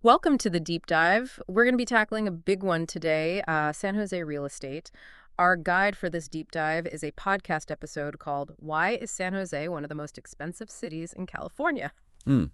Welcome to the deep dive. We're going to be tackling a big one today, San Jose real estate. Our guide for this deep dive is a podcast episode called Why is San Jose One of the Most Expensive Cities in California? Hmm.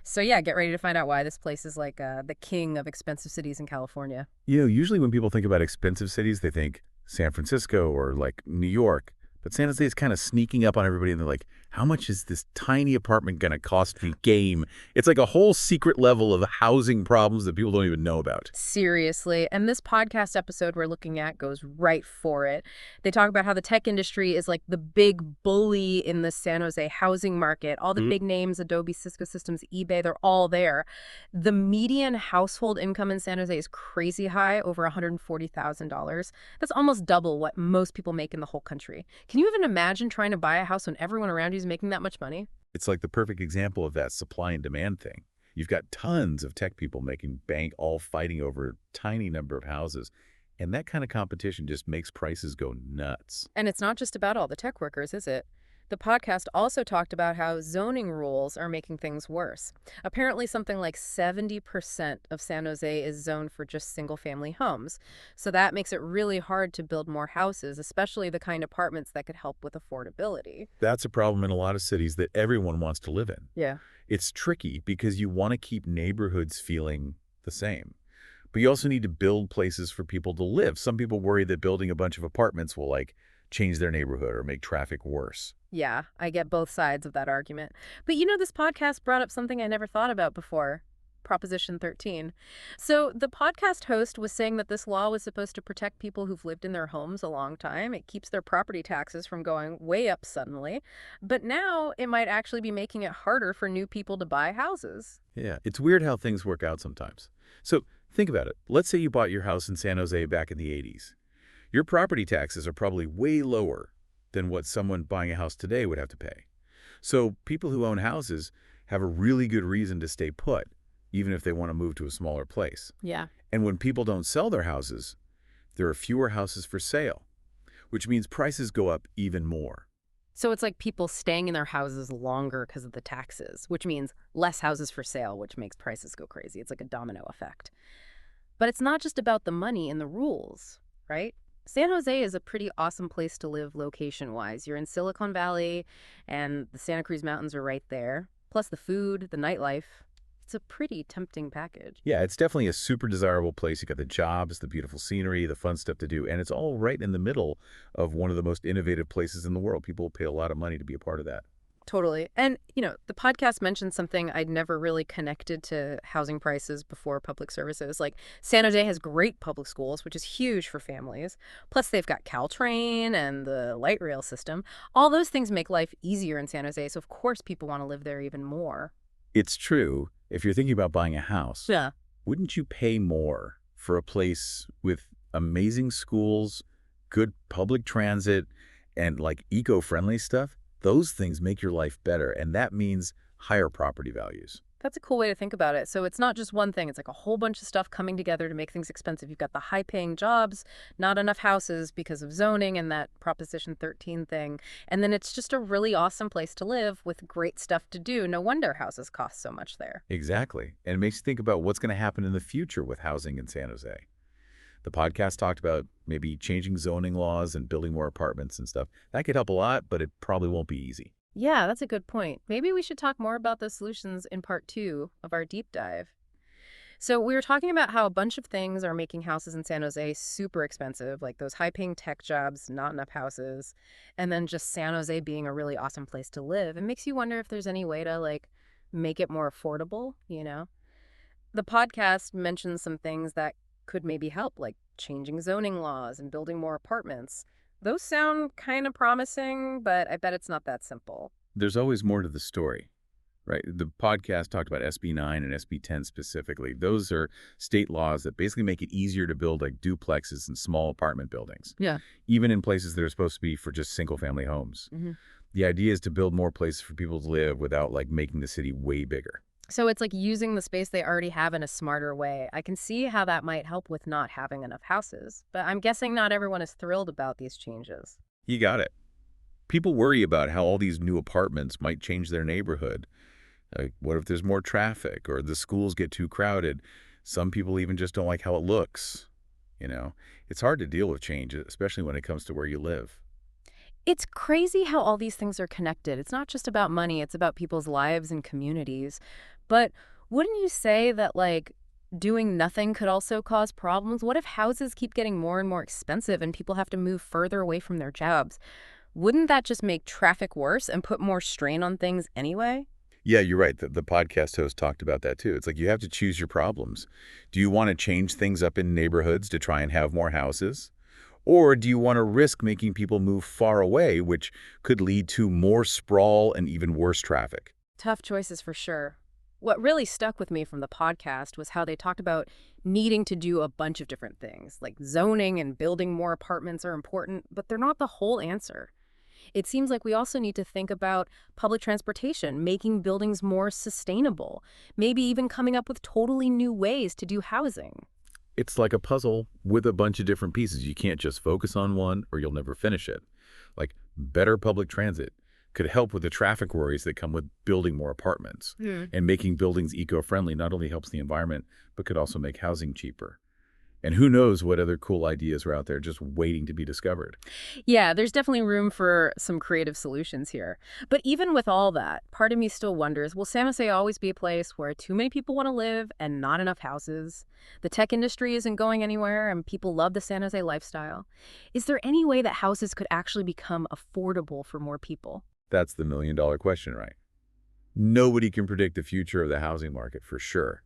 So yeah, get ready to find out why this place is like the king of expensive cities in California. Usually when people think about expensive cities, they think San Francisco or like New York. But San Jose is kind of sneaking up on everybody and they're like, how much is this tiny apartment going to cost me game? It's like a whole secret level of housing problems that people don't even know about. Seriously. And this podcast episode we're looking at goes right for it. They talk about how the tech industry is like the big bully in the San Jose housing market. All the big names, Adobe, Cisco Systems, eBay, they're all there. The median household income in San Jose is crazy high, over $140,000. That's almost double what most people make in the whole country. Can you even imagine trying to buy a house when everyone around you is making that much money? It's like the perfect example of that supply and demand thing. You've got tons of tech people making bank, all fighting over a tiny number of houses. And that kind of competition just makes prices go nuts. And it's not just about all the tech workers, is it? The podcast also talked about how zoning rules are making things worse. Apparently, something like 70% of San Jose is zoned for just single-family homes. So that makes it really hard to build more houses, especially the kind of apartments that could help with affordability. That's a problem in a lot of cities that everyone wants to live in. Yeah. It's tricky because you want to keep neighborhoods feeling the same. But you also need to build places for people to live. Some people worry that building a bunch of apartments will, change their neighborhood or make traffic worse. Yeah, I get both sides of that argument. But this podcast brought up something I never thought about before. Proposition 13. So the podcast host was saying that this law was supposed to protect people who've lived in their homes a long time. It keeps their property taxes from going way up suddenly. But now it might actually be making it harder for new people to buy houses. Yeah, it's weird how things work out sometimes. So think about it. Let's say you bought your house in San Jose back in the 80s. Your property taxes are probably way lower than what someone buying a house today would have to pay. So people who own houses have a really good reason to stay put, even if they want to move to a smaller place. Yeah. And when people don't sell their houses, there are fewer houses for sale, which means prices go up even more. So it's like people staying in their houses longer because of the taxes, which means less houses for sale, which makes prices go crazy. It's like a domino effect. But it's not just about the money and the rules, right? San Jose is a pretty awesome place to live location-wise. You're in Silicon Valley, and the Santa Cruz Mountains are right there. Plus the food, the nightlife. It's a pretty tempting package. Yeah, it's definitely a super desirable place. You got the jobs, the beautiful scenery, the fun stuff to do, and it's all right in the middle of one of the most innovative places in the world. People will pay a lot of money to be a part of that. Totally. And, the podcast mentioned something I'd never really connected to housing prices before public services. Like, San Jose has great public schools, which is huge for families. Plus, they've got Caltrain and the light rail system. All those things make life easier in San Jose, so of course people want to live there even more. It's true. If you're thinking about buying a house, Yeah. wouldn't you pay more for a place with amazing schools, good public transit, and eco-friendly stuff? Those things make your life better, and that means higher property values. That's a cool way to think about it. So it's not just one thing. It's like a whole bunch of stuff coming together to make things expensive. You've got the high-paying jobs, not enough houses because of zoning and that Proposition 13 thing. And then it's just a really awesome place to live with great stuff to do. No wonder houses cost so much there. Exactly. And it makes you think about what's going to happen in the future with housing in San Jose. The podcast talked about maybe changing zoning laws and building more apartments and stuff. That could help a lot, but it probably won't be easy. Yeah, that's a good point. Maybe we should talk more about the solutions in part 2 of our deep dive. So we were talking about how a bunch of things are making houses in San Jose super expensive, like those high-paying tech jobs, not enough houses, and then just San Jose being a really awesome place to live. It makes you wonder if there's any way to, make it more affordable. The podcast mentions some things that could maybe help, like changing zoning laws and building more apartments. Those sound kind of promising, but I bet it's not that simple. There's always more to the story, right? The podcast talked about SB 9 and SB 10 specifically. Those are state laws that basically make it easier to build duplexes and small apartment buildings, Yeah. even in places that are supposed to be for just single-family homes. Hmm. The idea is to build more places for people to live without making the city way bigger. So it's like using the space they already have in a smarter way. I can see how that might help with not having enough houses, but I'm guessing not everyone is thrilled about these changes. You got it. People worry about how all these new apartments might change their neighborhood. Like, what if there's more traffic or the schools get too crowded? Some people even just don't like how it looks. You know, it's hard to deal with change, especially when it comes to where you live. It's crazy how all these things are connected. It's not just about money, it's about people's lives and communities. But wouldn't you say that, like, doing nothing could also cause problems? What if houses keep getting more and more expensive and people have to move further away from their jobs? Wouldn't that just make traffic worse and put more strain on things anyway? Yeah, you're right. The podcast host talked about that too. It's like you have to choose your problems. Do you want to change things up in neighborhoods to try and have more houses? Or do you want to risk making people move far away, which could lead to more sprawl and even worse traffic? Tough choices for sure. What really stuck with me from the podcast was how they talked about needing to do a bunch of different things, like zoning and building more apartments are important, but they're not the whole answer. It seems like we also need to think about public transportation, making buildings more sustainable, maybe even coming up with totally new ways to do housing. It's like a puzzle with a bunch of different pieces. You can't just focus on one or you'll never finish it. Like better public transit could help with the traffic worries that come with building more apartments. And making buildings eco-friendly not only helps the environment, but could also make housing cheaper. And who knows what other cool ideas are out there just waiting to be discovered. Yeah, there's definitely room for some creative solutions here. But even with all that, part of me still wonders, will San Jose always be a place where too many people want to live and not enough houses? The tech industry isn't going anywhere and people love the San Jose lifestyle. Is there any way that houses could actually become affordable for more people? That's the million-dollar question, right? Nobody can predict the future of the housing market for sure.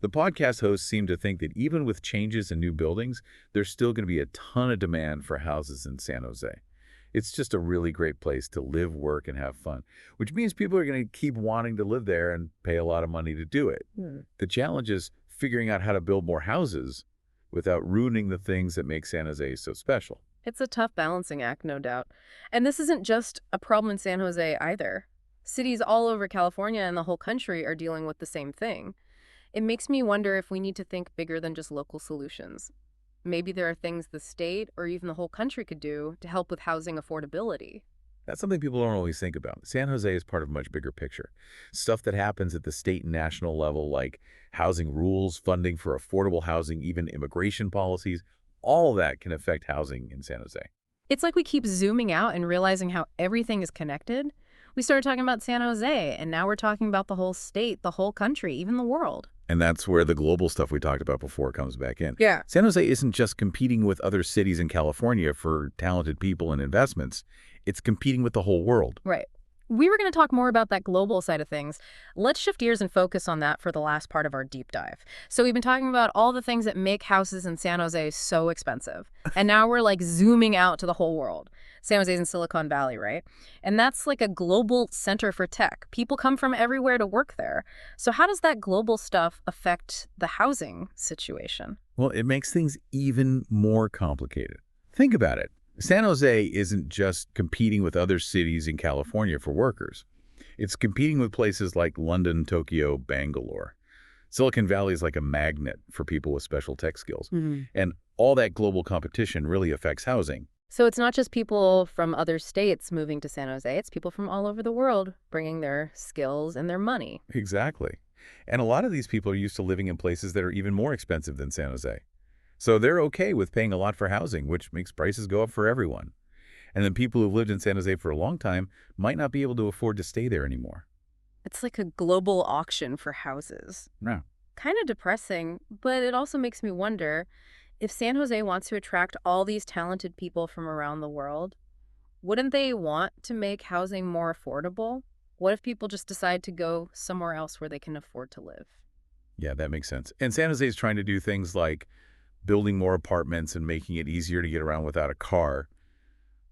The podcast hosts seem to think that even with changes in new buildings, there's still going to be a ton of demand for houses in San Jose. It's just a really great place to live, work, and have fun, which means people are going to keep wanting to live there and pay a lot of money to do it. The challenge is figuring out how to build more houses without ruining the things that make San Jose so special. It's a tough balancing act, no doubt. And this isn't just a problem in San Jose either. Cities all over California and the whole country are dealing with the same thing. It makes me wonder if we need to think bigger than just local solutions. Maybe there are things the state or even the whole country could do to help with housing affordability. That's something people don't always think about. San Jose is part of a much bigger picture. Stuff that happens at the state and national level, like housing rules, funding for affordable housing, even immigration policies, all of that can affect housing in San Jose. It's like we keep zooming out and realizing how everything is connected. We started talking about San Jose, and now we're talking about the whole state, the whole country, even the world. And that's where the global stuff we talked about before comes back in. Yeah. San Jose isn't just competing with other cities in California for talented people and investments. It's competing with the whole world. Right. We were going to talk more about that global side of things. Let's shift gears and focus on that for the last part of our deep dive. So we've been talking about all the things that make houses in San Jose so expensive. And now we're like zooming out to the whole world. San Jose's in Silicon Valley, right? And that's like a global center for tech. People come from everywhere to work there. So how does that global stuff affect the housing situation? Well, it makes things even more complicated. Think about it. San Jose isn't just competing with other cities in California for workers. It's competing with places like London, Tokyo, Bangalore. Silicon Valley is like a magnet for people with special tech skills. And all that global competition really affects housing. So it's not just people from other states moving to San Jose, it's people from all over the world bringing their skills and their money. Exactly. And a lot of these people are used to living in places that are even more expensive than San Jose. So they're okay with paying a lot for housing, which makes prices go up for everyone. And then people who've lived in San Jose for a long time might not be able to afford to stay there anymore. It's like a global auction for houses. No. Kind of depressing, but it also makes me wonder if San Jose wants to attract all these talented people from around the world, wouldn't they want to make housing more affordable? What if people just decide to go somewhere else where they can afford to live? Yeah, that makes sense. And San Jose is trying to do things like building more apartments and making it easier to get around without a car.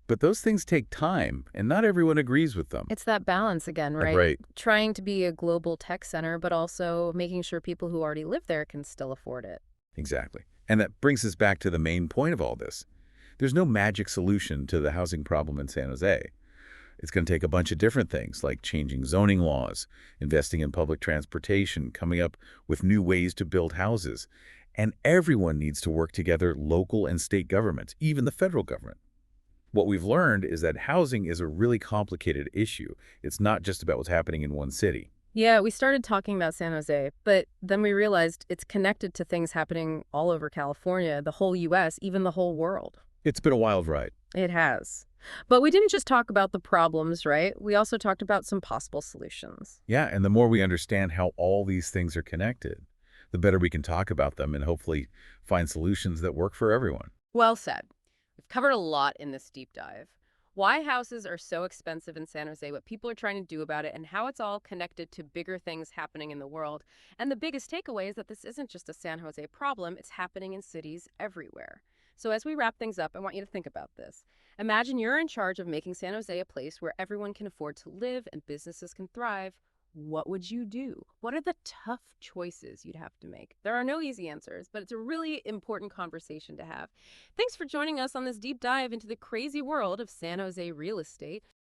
But those things take time, and not everyone agrees with them. It's that balance again, right? Right. Trying to be a global tech center, but also making sure people who already live there can still afford it. Exactly. And that brings us back to the main point of all this. There's no magic solution to the housing problem in San Jose. It's going to take a bunch of different things, like changing zoning laws, investing in public transportation, coming up with new ways to build houses. And everyone needs to work together, local and state governments, even the federal government. What we've learned is that housing is a really complicated issue. It's not just about what's happening in one city. Yeah, we started talking about San Jose, but then we realized it's connected to things happening all over California, the whole US, even the whole world. It's been a wild ride. It has. But we didn't just talk about the problems, right? We also talked about some possible solutions. Yeah, and the more we understand how all these things are connected, the better we can talk about them and hopefully find solutions that work for everyone. Well said. We've covered a lot in this deep dive. Why houses are so expensive in San Jose, what people are trying to do about it, and how it's all connected to bigger things happening in the world. And the biggest takeaway is that this isn't just a San Jose problem, it's happening in cities everywhere. So as we wrap things up, I want you to think about this. Imagine you're in charge of making San Jose a place where everyone can afford to live and businesses can thrive. What would you do? What are the tough choices you'd have to make? There are no easy answers, but it's a really important conversation to have. Thanks for joining us on this deep dive into the crazy world of San Jose real estate.